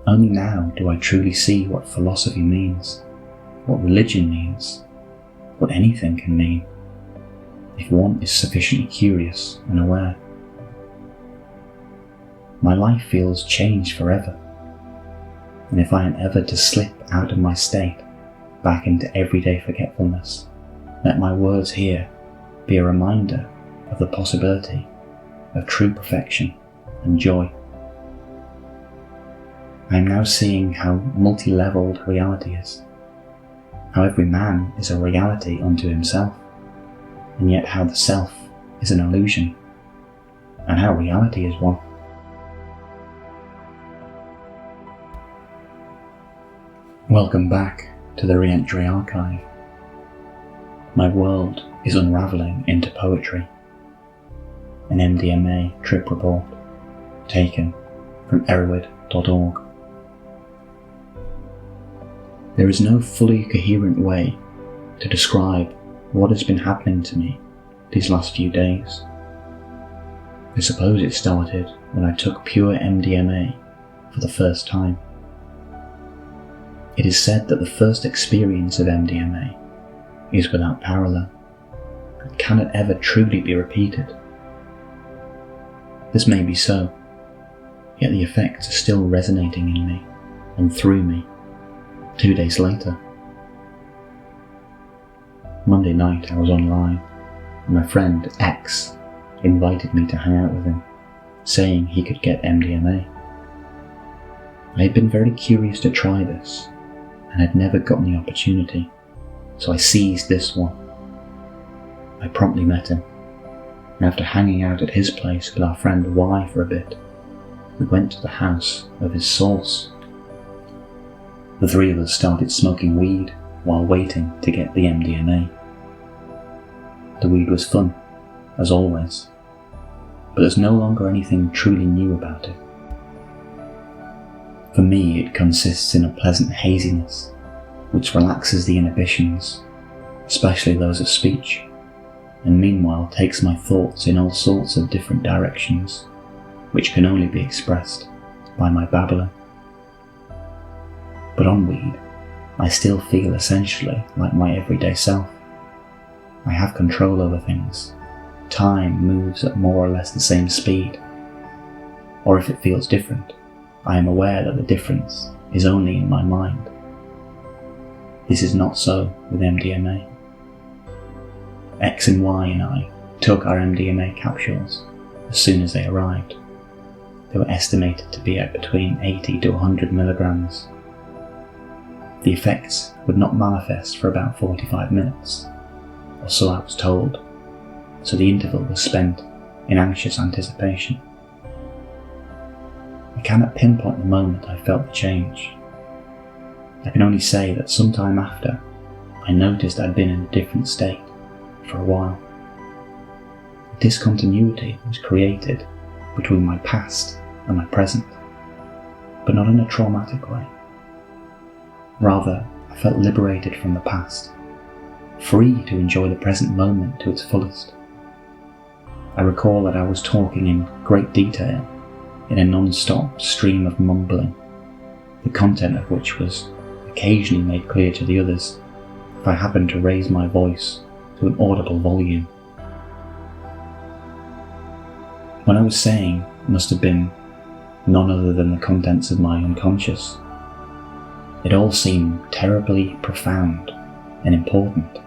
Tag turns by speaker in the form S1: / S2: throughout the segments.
S1: Only now do I truly see what philosophy means, what religion means, what anything can mean, if one is sufficiently curious and aware. My life feels changed forever, and if I am ever to slip out of my state back into everyday forgetfulness, let my words here be a reminder of the possibility of true perfection and joy. I am now seeing how multi-leveled reality is, how every man is a reality unto himself, and yet how the self is an illusion, and how reality is one. Welcome back to the Re-Entry Archive. My world is unravelling into poetry. An MDMA trip report taken from erowid.org. There is no fully coherent way to describe what has been happening to me these last few days. I suppose it started when I took pure MDMA for the first time. It is said that the first experience of MDMA is without parallel. It cannot ever truly be repeated. This may be so, yet the effects are still resonating in me and through me 2 days later. Monday night I was online and my friend X invited me to hang out with him, saying he could get MDMA. I had been very curious to try this and had never gotten the opportunity, so I seized this one. I promptly met him, and after hanging out at his place with our friend Y for a bit, we went to the house of his source. The three of us started smoking weed while waiting to get the MDMA. The weed was fun, as always, but there's no longer anything truly new about it. For me, it consists in a pleasant haziness, which relaxes the inhibitions, especially those of speech, and meanwhile takes my thoughts in all sorts of different directions, which can only be expressed by my babbling. But on weed, I still feel essentially like my everyday self. I have control over things. Time moves at more or less the same speed. Or if it feels different, I am aware that the difference is only in my mind. This is not so with MDMA. X and Y and I took our MDMA capsules as soon as they arrived. They were estimated to be at between 80 to 100 milligrams. The effects would not manifest for about 45 minutes, or so I was told, so the interval was spent in anxious anticipation. I cannot pinpoint the moment I felt the change. I can only say that sometime after, I noticed I'd been in a different state for a while. A discontinuity was created between my past and my present, but not in a traumatic way. Rather, I felt liberated from the past, free to enjoy the present moment to its fullest. I recall that I was talking in great detail in a non-stop stream of mumbling, the content of which was occasionally made clear to the others if I happened to raise my voice to an audible volume. What I was saying must have been none other than the contents of my unconscious. It all seemed terribly profound and important,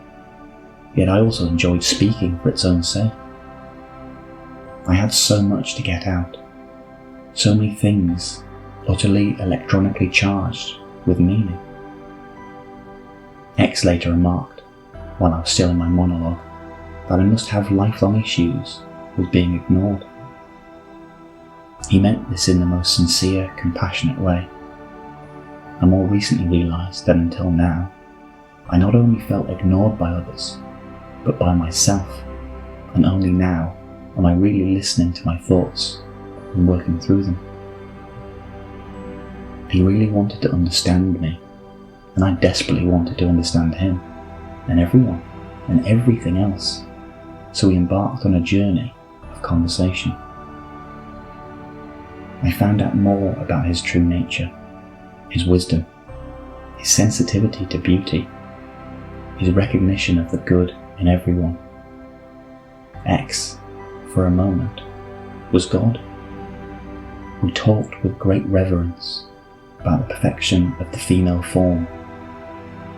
S1: yet I also enjoyed speaking for its own sake. I had so much to get out, so many things utterly electronically charged with meaning. X later remarked, while I was still in my monologue, that I must have lifelong issues with being ignored. He meant this in the most sincere, compassionate way. I more recently realised that until now, I not only felt ignored by others, but by myself, and only now am I really listening to my thoughts and working through them. He really wanted to understand me, and I desperately wanted to understand him, and everyone, and everything else, so we embarked on a journey of conversation. I found out more about his true nature, his wisdom, his sensitivity to beauty, his recognition of the good in everyone. X, for a moment, was God. We talked with great reverence about the perfection of the female form,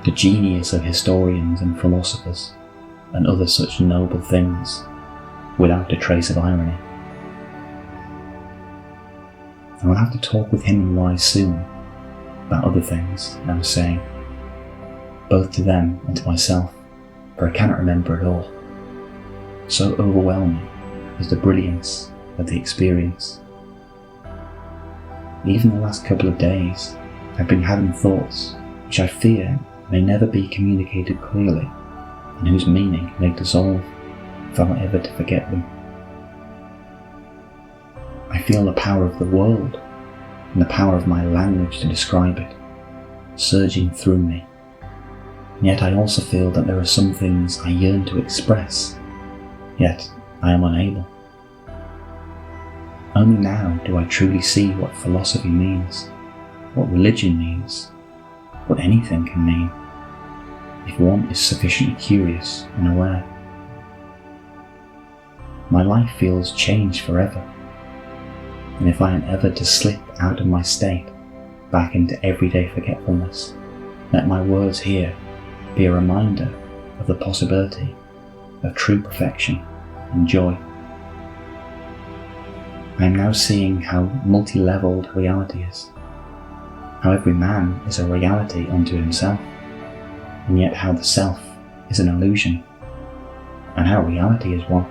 S1: the genius of historians and philosophers, and other such noble things, without a trace of irony. I will have to talk with him and Wise soon about other things, I was saying, both to them and to myself, for I cannot remember it all. So overwhelming is the brilliance of the experience. Even the last couple of days, I've been having thoughts which I fear may never be communicated clearly, and whose meaning may dissolve if I were ever to forget them. I feel the power of the world and the power of my language to describe it surging through me, and yet I also feel that there are some things I yearn to express, yet I am unable. Only now do I truly see what philosophy means, what religion means, what anything can mean, if one is sufficiently curious and aware. My life feels changed forever, and if I am ever to slip out of my state back into everyday forgetfulness, let my words here be a reminder of the possibility of true perfection and joy. I am now seeing how multi-leveled reality is, how every man is a reality unto himself, and yet how the self is an illusion, and how reality is one.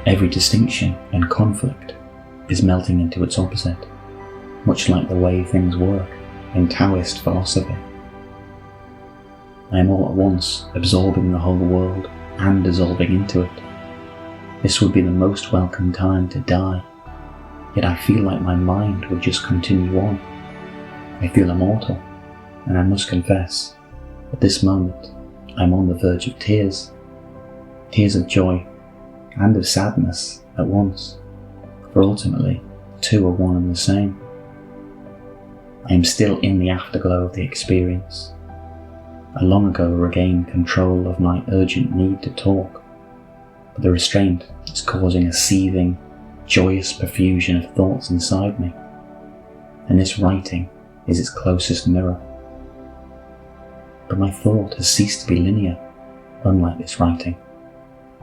S1: Every distinction and conflict is melting into its opposite, much like the way things work in Taoist philosophy. I am all at once absorbing the whole world and dissolving into it. This would be the most welcome time to die, yet I feel like my mind would just continue on. I feel immortal, and I must confess, at this moment I am on the verge of tears of joy and of sadness at once, for ultimately the two are one and the same. I am still in the afterglow of the experience. I long ago regained control of my urgent need to talk, but the restraint is causing a seething, joyous profusion of thoughts inside me, and this writing is its closest mirror. But my thought has ceased to be linear, unlike this writing.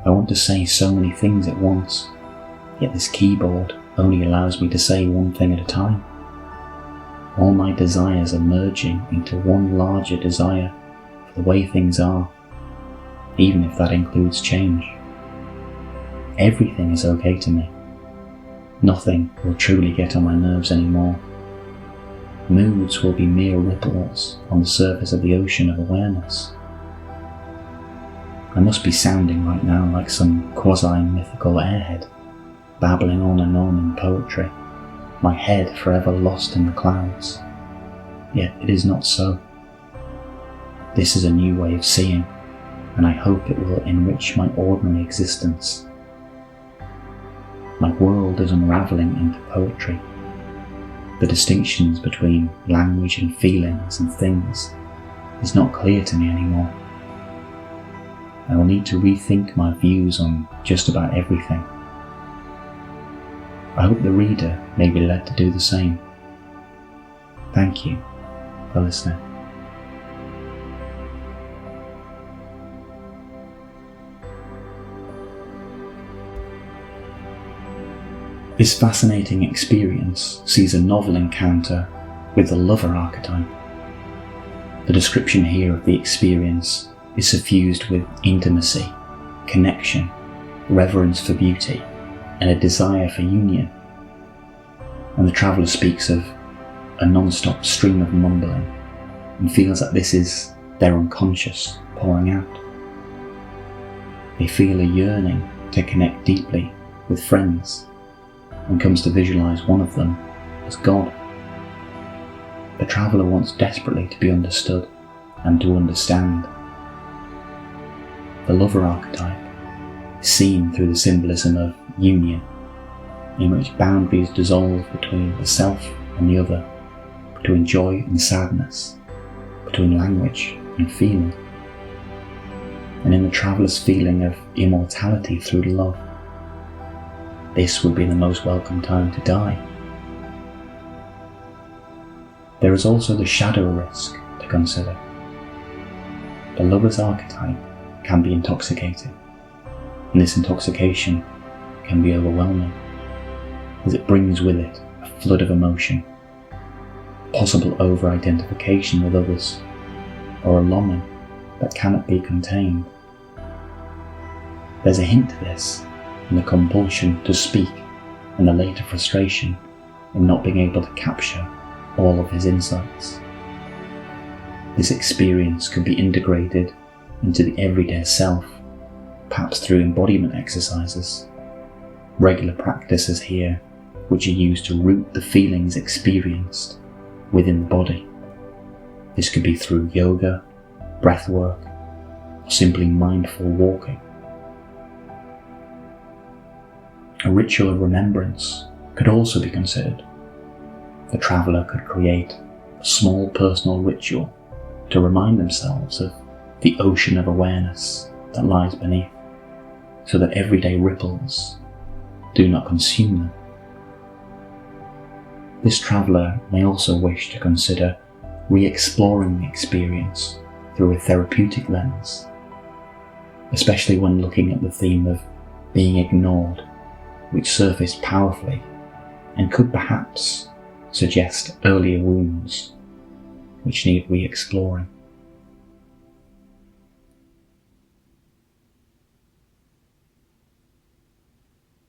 S1: I want to say so many things at once, yet this keyboard only allows me to say one thing at a time. All my desires are merging into one larger desire for the way things are, even if that includes change. Everything is okay to me. Nothing will truly get on my nerves anymore. Moods will be mere ripples on the surface of the ocean of awareness. I must be sounding right now like some quasi-mythical airhead, babbling on and on in poetry, my head forever lost in the clouds. Yet it is not so. This is a new way of seeing, and I hope it will enrich my ordinary existence. My world is unravelling into poetry. The distinctions between language and feelings and things is not clear to me anymore. I will need to rethink my views on just about everything. I hope the reader may be led to do the same. Thank you for listening. This fascinating experience sees a novel encounter with the lover archetype. The description here of the experience is suffused with intimacy, connection, reverence for beauty, and a desire for union. And the traveller speaks of a non-stop stream of mumbling and feels that this is their unconscious pouring out. They feel a yearning to connect deeply with friends and comes to visualise one of them as God. The traveller wants desperately to be understood and to understand. The lover archetype is seen through the symbolism of union, in which boundaries dissolve between the self and the other, between joy and sadness, between language and feeling, and in the traveller's feeling of immortality through love. This would be the most welcome time to die. There is also the shadow risk to consider. The lover's archetype can be intoxicating, and this intoxication can be overwhelming, as it brings with it a flood of emotion, possible over-identification with others, or a longing that cannot be contained. There's a hint to this in the compulsion to speak and the later frustration in not being able to capture all of his insights. This experience could be integrated into the everyday self, perhaps through embodiment exercises, regular practices here which are used to root the feelings experienced within the body. This could be through yoga, breath work, or simply mindful walking. A ritual of remembrance could also be considered. The traveller could create a small personal ritual to remind themselves of the ocean of awareness that lies beneath, so that everyday ripples do not consume them. This traveller may also wish to consider re-exploring the experience through a therapeutic lens, especially when looking at the theme of being ignored, which surfaced powerfully and could perhaps suggest earlier wounds which need re-exploring.